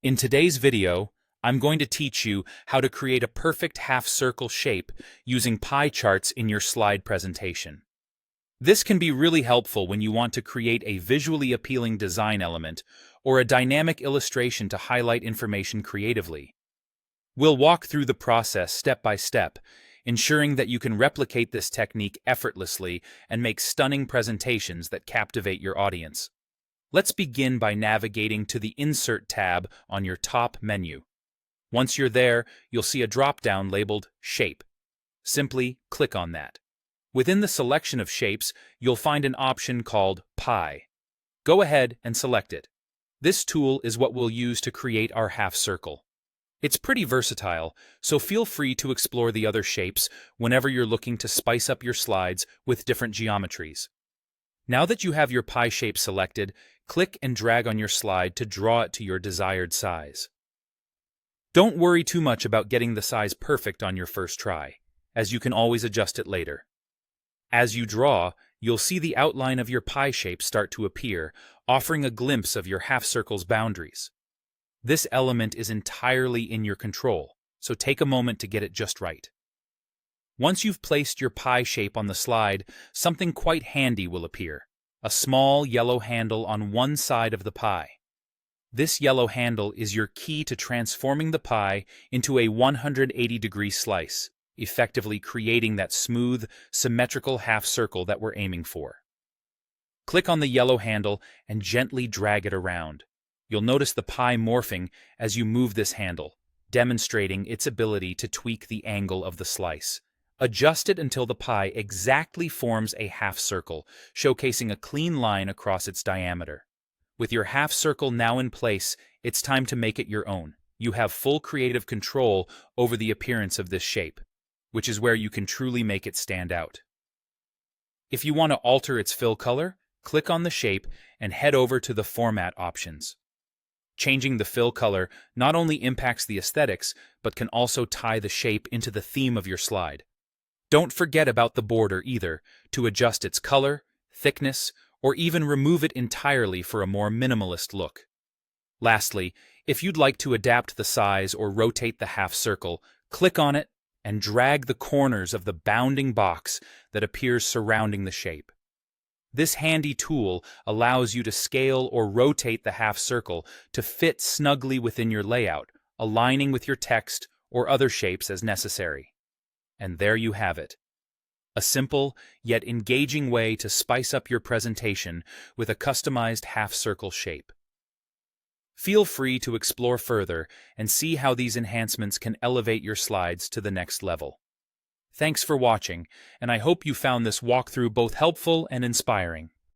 In today's video, I'm going to teach you how to create a perfect half-circle shape using pie charts in your slide presentation. This can be really helpful when you want to create a visually appealing design element or a dynamic illustration to highlight information creatively. We'll walk through the process step by step, ensuring that you can replicate this technique effortlessly and make stunning presentations that captivate your audience. Let's begin by navigating to the Insert tab on your top menu. Once you're there, you'll see a drop-down labeled Shape. Simply click on that. Within the selection of shapes, you'll find an option called Pie. Go ahead and select it. This tool is what we'll use to create our half circle. It's pretty versatile, so feel free to explore the other shapes whenever you're looking to spice up your slides with different geometries. Now that you have your pie shape selected, click and drag on your slide to draw it to your desired size. Don't worry too much about getting the size perfect on your first try, as you can always adjust it later. As you draw, you'll see the outline of your pie shape start to appear, offering a glimpse of your half circle's boundaries. This element is entirely in your control, so take a moment to get it just right. Once you've placed your pie shape on the slide, something quite handy will appear: a small yellow handle on one side of the pie. This yellow handle is your key to transforming the pie into a 180-degree slice, effectively creating that smooth, symmetrical half circle that we're aiming for. Click on the yellow handle and gently drag it around. You'll notice the pie morphing as you move this handle, demonstrating its ability to tweak the angle of the slice. Adjust it until the pie exactly forms a half circle, showcasing a clean line across its diameter. With your half circle now in place, it's time to make it your own. You have full creative control over the appearance of this shape, which is where you can truly make it stand out. If you want to alter its fill color, click on the shape and head over to the Format options. Changing the fill color not only impacts the aesthetics, but can also tie the shape into the theme of your slide. Don't forget about the border either, to adjust its color, thickness, or even remove it entirely for a more minimalist look. Lastly, if you'd like to adapt the size or rotate the half circle, click on it and drag the corners of the bounding box that appears surrounding the shape. This handy tool allows you to scale or rotate the half circle to fit snugly within your layout, aligning with your text or other shapes as necessary. And there you have it. A simple, yet engaging way to spice up your presentation with a customized half-circle shape. Feel free to explore further and see how these enhancements can elevate your slides to the next level. Thanks for watching, and I hope you found this walkthrough both helpful and inspiring.